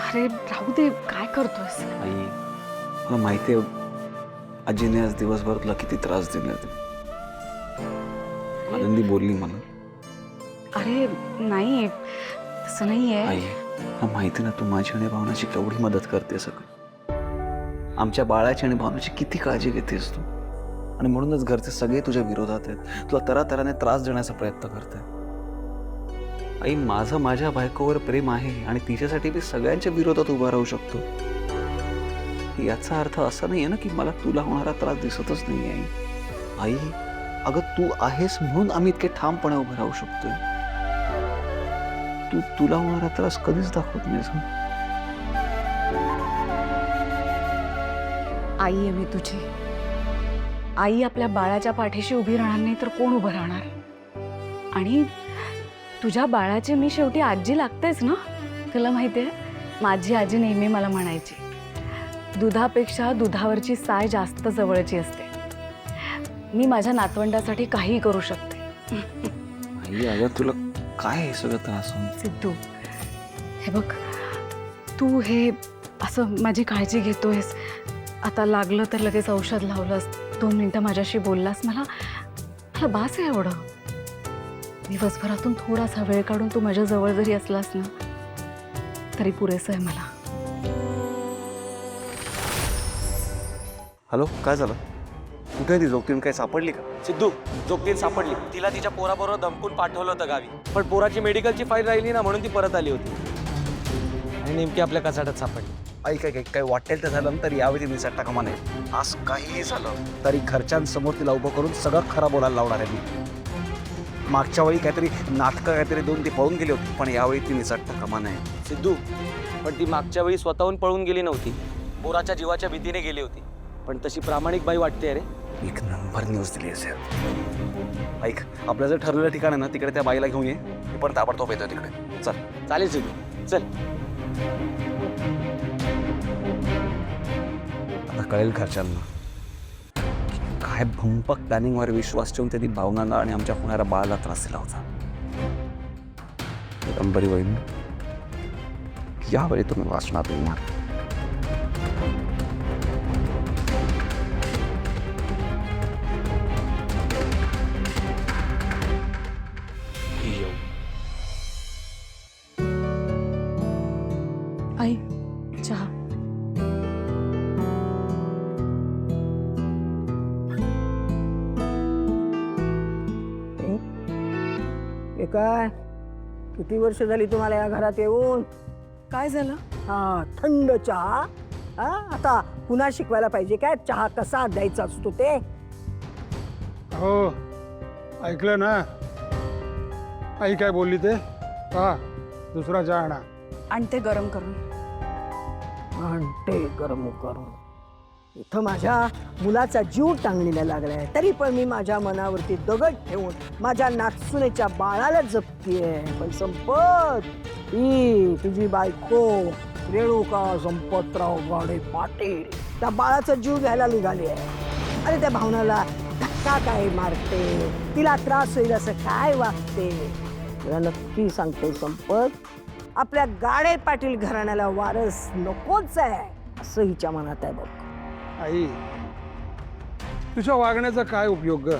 अरे राहू दे, काय करतोयस? आई मला माहिती आहे आजीने आज दिवसभर तुला किती त्रास दिले होते. आनंदी बोलली मला. अरे नाही, तसं नाहीये. आई मला माहिती ना तू माझी आणि भावनाची केवढी मदत करते सगळं. आमच्या बाळाची आणि भावनाची किती काळजी घेतेस तू. आणि म्हणूनच घरचे सगळे तुझ्या विरोधात आहेत. तुला तरातराने त्रास देण्याचा प्रयत्न करते. आई माझं माझ्या बायकोवर प्रेम आहे आणि तिच्यासाठी मी सगळ्यांच्या विरोधात उभा राहू शकतो. याचा अर्थ असा नाहीये ना की मला तुला होणारा त्रास दिसतच नाही आहे. आई अगं तू आहेस म्हणून आम्ही इतके ठामपणे उभे राहू शकतोय. तू तुला होणारा त्रास कधीच दाखवत नाहीस. आई आहे मी तुझी. आई आपल्या बाळाच्या पाठीशी उभी राहणार नाही तर कोण उभं राहणार? आणि तुझ्या बाळाची मी शेवटी आजी लागतेच ना. तुला माहितीये माझी आजी नेहमी मला म्हणायची, दुधापेक्षा दुधावरची साय जास्त जवळची असते. मी माझ्या नातवंडासाठी काहीही करू शकते. आई अगं तुला काय हे सगळं त्रास होऊन? सिद्धू हे बघ, तू हे असं माझी काळजी घेतोयस. आता लागलं तर लगेच औषध लावलंस, 2 मिनिटं माझ्याशी बोललास. मला बास आहे एवढं. दिवसभरातून थोडासा वेळ काढून तू माझ्या जवळ जरी असलास ना तरी पुरेसं आहे मला. हॅलो काय झालं? कुठे आहे ती जोगतीन? काय सापडली का? सिद्धू, जोगतीन सापडली. तिला तिच्या पोराबरोबर धमकून पाठवलं होतं गावी, पण पोराची मेडिकलची फाईल राहिली ना म्हणून ती परत आली होती आणि नेमकी आपल्या कचाट्यात सापडली. आई काय काय काय वाटेल तर झालं तर यावेळी निसटता कामा नये. आज काहीही झालं तरी घरच्यांसमोर तिला उभं करून सगळं खरं बोलायला लावणार आहे मी. मागच्या वेळी काहीतरी नाटकं काहीतरी दोन ती पळून गेली होती, पण यावेळी ती निसटता कामा नये. सिद्धू, पण ती मागच्या वेळी स्वतःहून पळून गेली नव्हती, पोराच्या जीवाच्या भीतीने गेली होती. पण तशी प्रामाणिक बाई वाटते रे. एक नंबर न्यूज दिली असेल. ऐक आपलं जर ठरलेलं ठिकाण आहे ना तिकडे त्या बाईला घेऊन ये. मी पण ताबडतोब येतो तिकडे. चल. चालेल सिद्धू, चल. आता कळेल घरच्यांना काय भंपक प्लॅनिंगवर विश्वास ठेवून त्यांनी भावनांना आणि आमच्या होणाऱ्या बाळाला त्रास दिला होता. अंबरी वहिनी यावेळी तुम्ही वाचणार नाही. आई चहा. हे काय किती वर्ष झाली तुम्हाला या घरात येऊन? काय झालं? हा थंड चहा. हा आता पुन्हा शिकवायला पाहिजे काय चहा कसा द्यायचा असतो ते. हो ऐकलं ना आई काय बोलली ते. हा दुसरा चहा आणा. आणि ते गरम करून. आणते गरम करून. इथं माझ्या मुलाचा जीव टांगणीला लागलाय तरी पण मी माझ्या मनावरती दगड ठेवून माझ्या नाचुनेच्या बाळाला जपतीये. पण संपत ही तुझी बायको रेणुका संपतराव गाडे पाटील त्या बाळाचा जीव घ्यायला निघाली आहे. अरे त्या भावनाला धक्का काय मारते, तिला त्रास होईल असं काय वागते. तुला नक्की सांगते संपत, आपल्या गाडे पाटील घराण्याला वारस नकोच आहे असं हिच्या मनात आहे बघ. आई तुझ्या वागण्याचा काय उपयोग ग?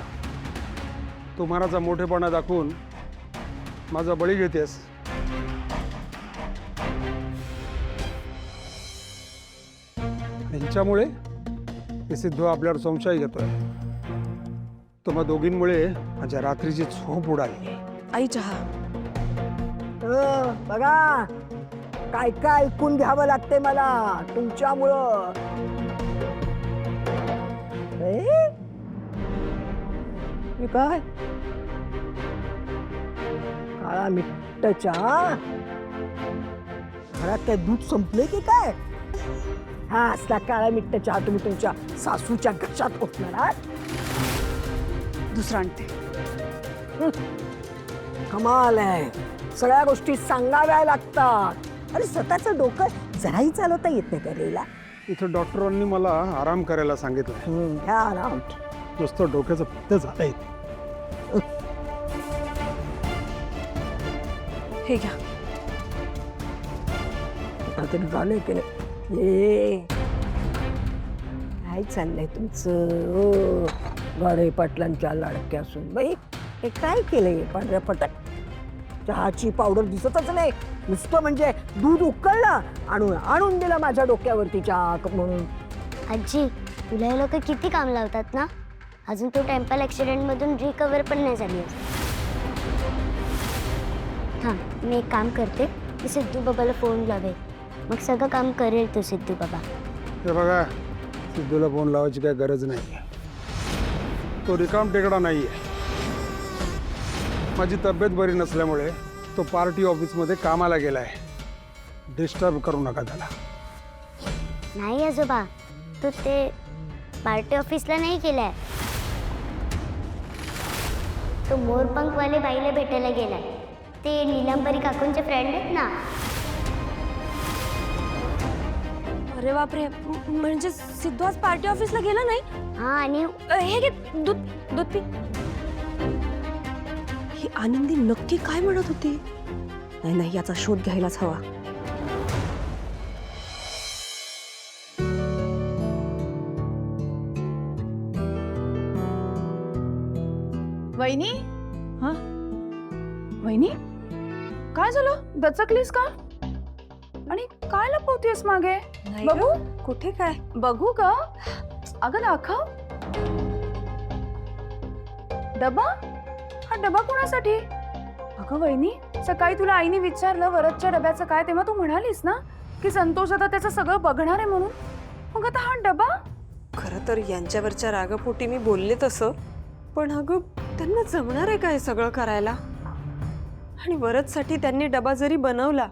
तू मनाचा मोठेपणा दाखवून माझा बळी घेतेस. यांच्यामुळे हे सिद्धू आपल्यावर संशय घेतोय. तुम्हा दोघींमुळे माझ्या रात्रीची झोप उडाली. आई चहा. बघा काय काय ऐकून घ्यावं लागते मला तुमच्यामुळं. हे काय काळा मिट्ट चहा? घरात काय दूध संपले की काय? हा असला काळा मिट्ट चहा तुम्ही तुमच्या सासूच्या घशात ओतणार आहात? दुसरं आणते. कमाल आहे. सगळ्या गोष्टी सांगाव्या लागतात. अरे स्वतःचं डोकं जराही चालवता येत नाही करेला. इथं डॉक्टरांनी मला आराम करायला सांगितलं. घ्या आराम. नुसतं डोक्याचं पित्त झालंय. हे घ्या. आता तरी झालंय की नाही ये काय चाललंय तुमचं ओ गाडे पाटलांच्या लाडक्या असून बाई हे काय केलंय पांढऱ्या पटक चहाची पावडर दिसतच नाही नुसतं म्हणजे दूध उकळलं आणून दिलं माझ्या डोक्यावरती चहा म्हणून आजी तुला हे लोक किती काम लावतात ना अजून तो टेम्पल ॲक्सिडेंटमधून रिकवर पण नाही झाली थांब मी एक काम करते मी सिद्धू बाबाला फोन लावे मग सगळं काम करेल तो सिद्धू बाबा हे बघा सिद्धूला फोन लावायची काही गरज नाही तो रिकाम टेकडा नाही आहे माझी तब्येत बरी नसल्यामुळे तो पार्टी ऑफिसमध्ये कामाला गेलाय डिस्टर्ब करू नका त्याला नाही आजोबा तो ते पार्टी ऑफिसला नाही गेलाय तो मोरपंखवाले बाईला भेटायला गेलाय ते नीलांबरी काकूंचे फ्रेंड आहेत ना अरे बापरे म्हणजे सिद्धू आज पार्टी ऑफिसला गेला नाही हा आणि हे घे दूध दूध पी ही आनंदी नक्की काय म्हणत होती नाही नाही याचा शोध घ्यायलाच हवा वहिनी हा वहिनी काय झालं दचकलीस का आणि काय लपवतेस मागे बघू कुठे काय बघू का अगं दाखव डबा हा डबा कोणासाठी अगं वहिनी सकाळी तुला आईने विचारलं वरदच्या डब्याचं काय तेव्हा तू म्हणालीस ना की संतोष आता त्याचं सगळं बघणार आहे म्हणून मग आता हा डबा खरं तर यांच्यावरच्या रागापोटी मी बोलले तसं पण अगं त्यांना जमणार आहे काय सगळं करायला आणि वरदसाठी त्यांनी डबा जरी बनवला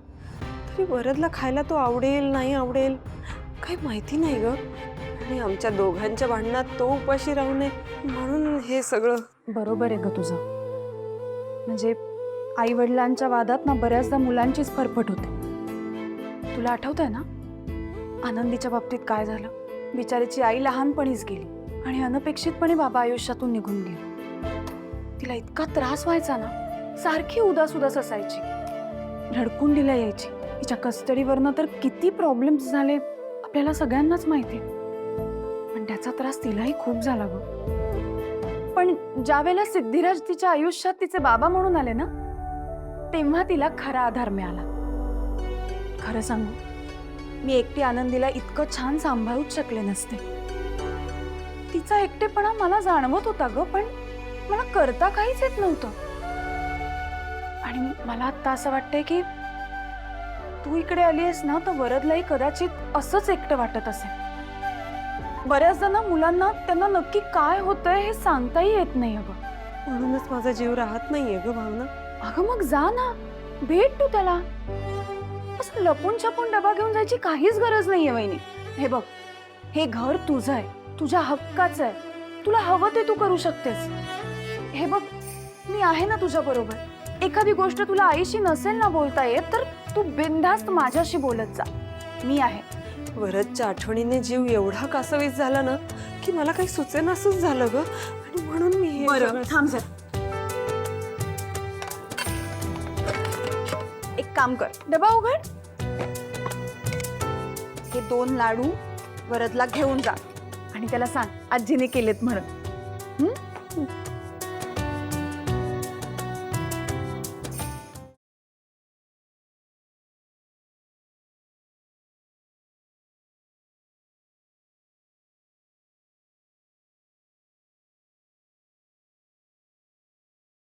तरी वरदला खायला तो आवडेल नाही आवडेल काही माहिती नाही ग आणि आमच्या दोघांच्या भांडणात तो उपाशी राहू नये म्हणून हे सगळं बरोबर आहे ग तुझं म्हणजे आई वडिलांच्या वादात ना बऱ्याचदा मुलांचीच फरफट होते तुला आठवतंय ना आनंदीच्या बाबतीत काय झालं बिचारीची आई लहानपणीच गेली आणि अनपेक्षितपणे बाबा आयुष्यातून निघून गेले तिला इतका त्रास व्हायचा ना सारखी उदास उदास असायची रडकुंडीला यायची तिच्या कस्टडीवरनं तर किती प्रॉब्लेम्स झाले आपल्याला सगळ्यांनाच माहिती पण त्याचा त्रास तिलाही खूप झाला ग पण ज्यावेळेला सिद्धिराज तिच्या आयुष्यात तिचे बाबा म्हणून आले ना तेव्हा तिला खरा आधार मिळाला खरं सांगू मी एकटी आनंदीला इतकं छान सांभाळूच शकले नसते तिचा एकटेपणा मला जाणवत होता ग पण मला करता काहीच येत नव्हतं आणि मला आता असं वाटतंय की तू इकडे आलीस ना तर वरदलाही कदाचित असंच एकटं वाटत असेल बऱ्याचदा ना मुलांना त्यांना नक्की काय होतंय हे सांगताही येत नाही अगं म्हणूनच माझा जीव राहत नाहीये ग भावना अगं मग जा ना भेट तू त्याला असं लपून छपून डबा घेऊन जायची काहीच गरज नाहीये वहिनी हे बघ हे घर तुझं आहे तुझ्या हक्काचं आहे तुला हवं ते तू करू शकतेस हे बघ मी आहे ना तुझ्या बरोबर एखादी गोष्ट तुला आईशी नसेल ना बोलता येत तर तू बिनधास्त माझ्याशी बोलत जा मी आहे वरदच्या आठवणीने जीव एवढा कासवीस झाला ना की मला काही सुचेनासच झालं ग आणि म्हणून मी हे बरं सगळं- थांब जर एक काम कर डबा उघड हे 2 लाडू वरदला घेऊन जा आणि त्याला सांग आजीने केलेत म्हणून